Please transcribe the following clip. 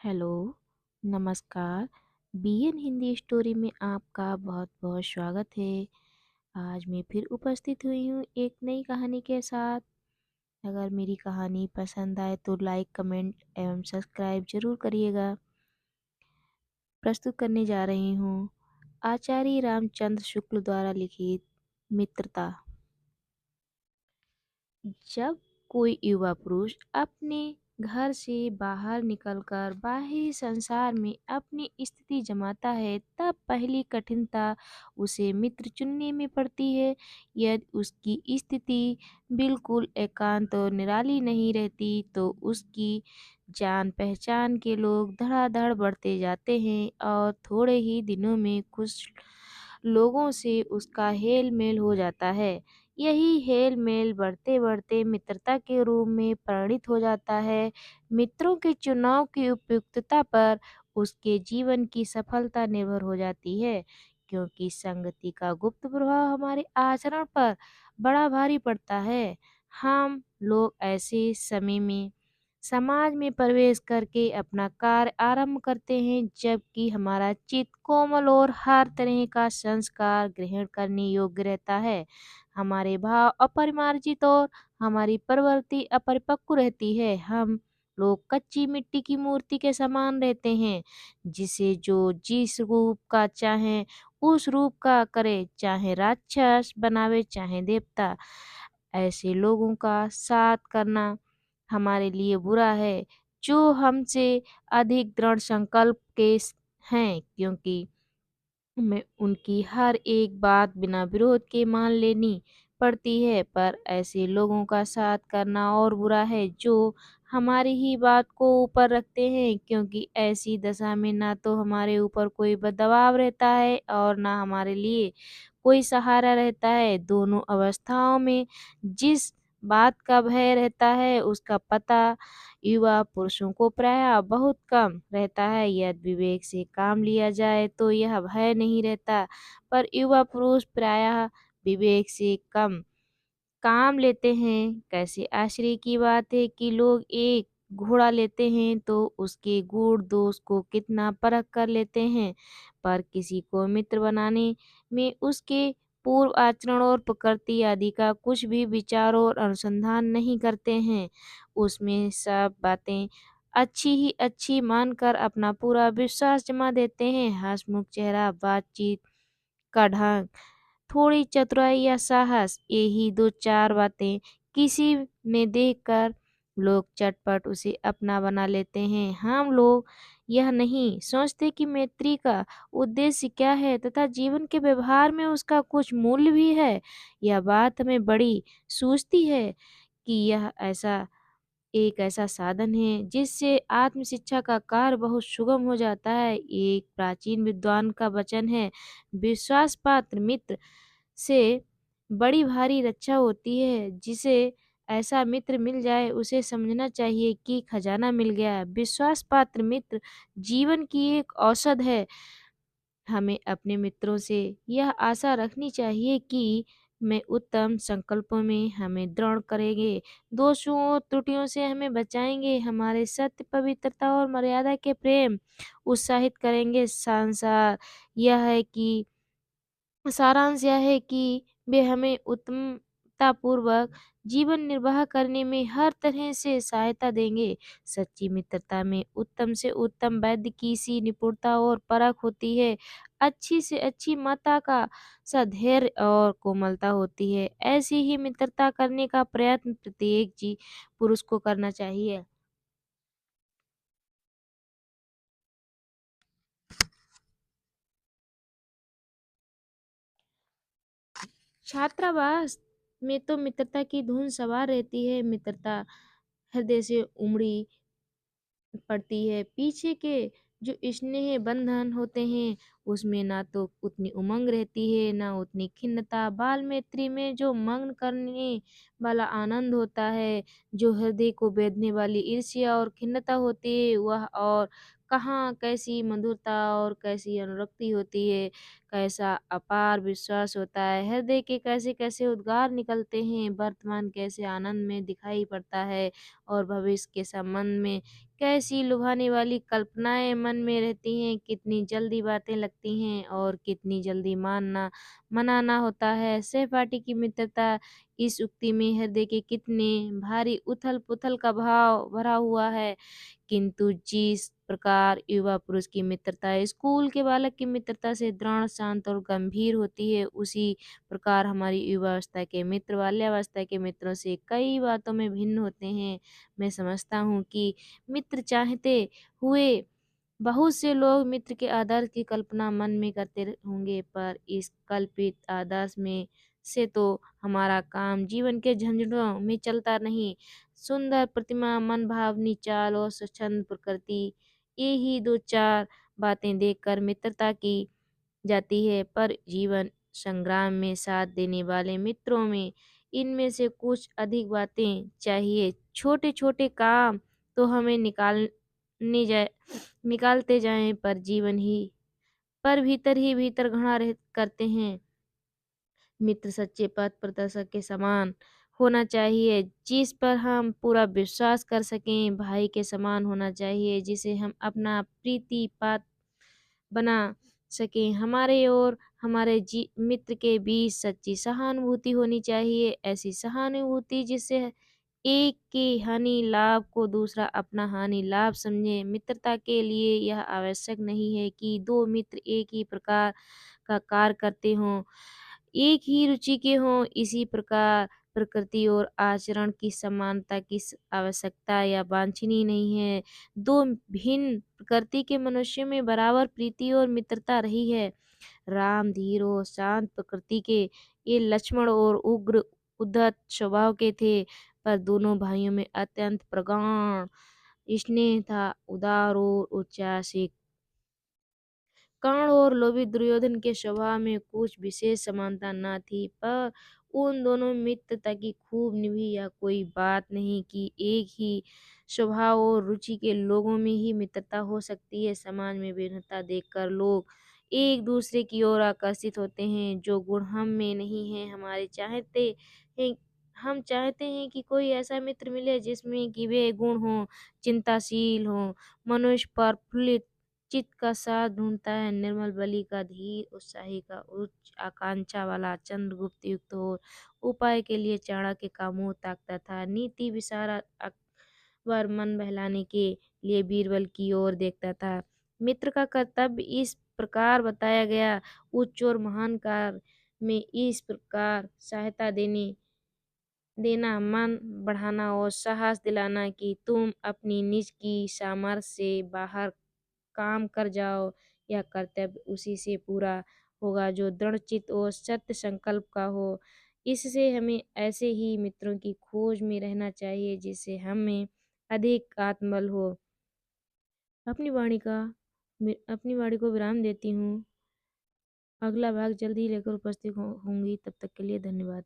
Hello, नमस्कार। BN Hindi story में आपका बहुत-बहुत स्वागत है। आज मैं फिर उपस्थित हुई हूँ एक नई कहानी के साथ। अगर मेरी कहानी पसंद आए तो लाइक, कमेंट एवं सब्सक्राइब ज़रूर करिएगा। प्रस्तुत करने जा रही हूँ आचार्य रामचंद्र शुक्ल द्वारा लिखित मित्रता। जब कोई युवा पुरुष अपने घर से बाहर निकलकर बाहरी संसार में अपनी स्थिति जमाता है, तब पहली कठिनता उसे मित्र चुनने में पड़ती है। यदि उसकी स्थिति बिल्कुल एकांत और निराली नहीं रहती, तो उसकी जान पहचान के लोग धड़ाधड़ बढ़ते जाते हैं और थोड़े ही दिनों में कुछ लोगों से उसका हेल मेल हो जाता है। यही हेल मेल बढ़ते बढ़ते मित्रता के रूप में परिणित हो जाता है। मित्रों के चुनाव की उपयुक्तता पर उसके जीवन की सफलता निर्भर हो जाती है, क्योंकि संगति का गुप्त प्रभाव हमारे आचरण पर बड़ा भारी पड़ता है। हम लोग ऐसे समय में समाज में प्रवेश करके अपना कार्य आरंभ करते हैं, जबकि हमारा चित्त कोमल और हर तरह का संस्कार ग्रहण करने योग्य रहता है। हमारे भाव अपरिमार्जित और हमारी प्रवृत्ति अपरिपक्व रहती है। हम लोग कच्ची मिट्टी की मूर्ति के समान रहते हैं, जिसे जो जिस रूप का चाहे उस रूप का करे, चाहे राक्षस बनावे चाहे देवता। ऐसे लोगों का साथ करना हमारे लिए बुरा है, जो हमसे अधिक दृढ़ संकल्प के हैं, क्योंकि हमें उनकी हर एक बात बिना विरोध के मान लेनी पड़ती है। पर ऐसे लोगों का साथ करना और बुरा है, जो हमारी ही बात को ऊपर रखते हैं, क्योंकि ऐसी दशा में ना तो हमारे ऊपर कोई दबाव रहता है और ना हमारे लिए कोई सहारा रहता है। दोनों अवस्थाओं में जिस बात का भय रहता है, उसका पता युवा पुरुषों को प्रायः बहुत कम रहता है। यदि विवेक से काम लिया जाए तो यह भय नहीं रहता, पर युवा पुरुष प्रायः विवेक से कम काम लेते हैं। कैसे आश्चर्य की बात है कि लोग एक घोड़ा लेते हैं तो उसके गुण दोष को कितना परख कर लेते हैं, पर किसी को मित्र बनाने में उसके पूर्व आचरण और प्रकृति आदि का कुछ भी विचार और अनुसंधान नहीं करते हैं। उसमें सब बातें अच्छी ही अच्छी मानकर अपना पूरा विश्वास जमा देते हैं। हंसमुख चेहरा, बातचीत का ढंग, थोड़ी चतुराई या साहस, यही दो चार बातें किसी में देखकर लोग चटपट उसे अपना बना लेते हैं। हम लोग यह नहीं सोचते कि मैत्री का उद्देश्य क्या है तथा जीवन के व्यवहार में उसका कुछ मूल्य भी है। यह बात हमें बड़ी सूझती है कि यह एक ऐसा साधन है जिससे आत्म शिक्षा का कार्य बहुत सुगम हो जाता है। एक प्राचीन विद्वान का वचन है, विश्वास पात्र मित्र से बड़ी भारी रक्षा होती है। जिसे ऐसा मित्र मिल जाए, उसे समझना चाहिए कि खजाना मिल गया है। विश्वास पात्र मित्र जीवन की एक औषध है। हमें अपने मित्रों से यह आशा रखनी चाहिए कि मैं उत्तम संकल्पों में हमें दृढ़ करेंगे, दोषों और त्रुटियों से हमें बचाएंगे, हमारे सत्य, पवित्रता और मर्यादा के प्रेम उत्साहित करेंगे। सारांश यह है कि वे हमें उत्तमतापूर्वक जीवन निर्वाह करने में हर तरह से सहायता देंगे। सच्ची मित्रता में उत्तम से उत्तम वैद्य की सी निपुणता और परख होती है। अच्छी से अच्छी माता का सधैर्य और कोमलता होती है। ऐसी ही मित्रता करने का प्रयत्न प्रत्येक पुरुष को करना चाहिए। छात्रावास में तो मित्रता की धुन सवार रहती है। मित्रता हृदय से उमड़ी पड़ती है। पीछे के जो स्नेह बंधन होते हैं, उसमें ना तो उतनी उमंग रहती है, ना उतनी खिन्नता। बाल मैत्री में जो मग्न करने वाला आनंद होता है, जो हृदय को बेधने वाली ईर्ष्या और खिन्नता होती है, वह और कहाँ कैसी मधुरता और कैसी अनुरक्ति होती है। कैसा अपार विश्वास होता है, हृदय के कैसे कैसे उद्गार निकलते हैं, वर्तमान कैसे आनंद में दिखाई पड़ता है और भविष्य के संबंध में कैसी लुभाने वाली कल्पनाएँ मन में रहती हैं, कितनी जल्दी बातें लगती हैं और कितनी जल्दी मनाना होता है। सहपाठी की मित्रता, इस उक्ति में हृदय के कितने भारी उथल-पुथल का भाव भरा हुआ है। किंतु जिस प्रकार युवा पुरुष की मित्रता स्कूल के बालक की मित्रता से दृढ़, शांत और गंभीर होती है, उसी प्रकार हमारी युवावस्था के मित्र बाल्यावस्था के मित्रों से कई बातों में भिन्न होते हैं। मैं समझता हूँ कि मित्र चाहते हुए बहुत से लोग मित्र के आदर्श की कल्पना मन में करते होंगे, पर इस कल्पित आदर्श में से तो हमारा काम जीवन के झंझटों में चलता नहीं। सुंदर प्रतिमा, मन भावनी चाल और स्वच्छंद प्रकृति, ये ही दो चार बातें देखकर मित्रता की जाती है, पर जीवन संग्राम में साथ देने वाले मित्रों में इनमें से कुछ अधिक बातें चाहिए। छोटे छोटे काम तो हमें निकालते जाएं, पर भीतर ही भीतर घड़ा रह करते हैं। मित्र सच्चे पथ प्रदर्शक के समान होना चाहिए, जिस पर हम पूरा विश्वास कर सकें। भाई के समान होना चाहिए, जिसे हम अपना प्रीति पात्र बना सकें। हमारे और हमारे मित्र के बीच सच्ची सहानुभूति होनी चाहिए, ऐसी सहानुभूति जिससे एक की हानि लाभ को दूसरा अपना हानि लाभ समझे। मित्रता के लिए यह आवश्यक नहीं है कि दो मित्र एक ही प्रकार का कार्य करते हों, एक ही रुचि के हों। इसी प्रकार प्रकृति और आचरण की समानता की आवश्यकता या वांछनीय नहीं है। दो भिन्न प्रकृति के मनुष्यों में बराबर प्रीति और मित्रता रही है। राम धीर और शांत प्रकृति के, ये लक्ष्मण और उग्र उद्धत स्वभाव के थे, पर दोनों भाइयों में अत्यंत प्रगाढ़ स्नेह था। उदार और उच्चासिक कर्ण और लोभी दुर्योधन के स्वभाव में कुछ विशेष समानता न थी, पर उन दोनों मित्रता की खूब निभी। यह कोई बात नहीं कि एक ही स्वभाव और रुचि के लोगों में ही मित्रता हो सकती है। समाज में भिन्नता देखकर लोग एक दूसरे की ओर आकर्षित होते हैं, जो गुण हम में नहीं है। हैं हम चाहते हैं कि कोई ऐसा मित्र मिले जिसमें कि वे गुण हों, चिंताशील हों, मनुष्य प्रफुल्लित चित्त का साथ ढूंढता है, निर्मल बलि का धीर, उत्साही का उच्च आकांक्षा वाला, चंद्रगुप्त युक्त हो, उपाय के लिए चाणक्य का मुंह ताकता था, नीति विशारद अकबर मन बहलाने के लिए बीरबल की ओर देखता था। मित्र का कर्तव्य इस प्रकार बताया गया। उच्च और महान कार्य में इस प्रकार सहायता देना, मन बढ़ाना और साहस दिलाना कि तुम अपनी निज की सामर्थ्य से बाहर काम कर जाओ। यह कर्तव्य उसी से पूरा होगा जो दृढ़चित्त और सत्य संकल्प का हो। इससे हमें ऐसे ही मित्रों की खोज में रहना चाहिए जिससे हमें अधिक आत्मबल हो। अपनी वाणी को विराम देती हूँ। अगला भाग जल्दी ही लेकर उपस्थित होंगी। तब तक के लिए धन्यवाद।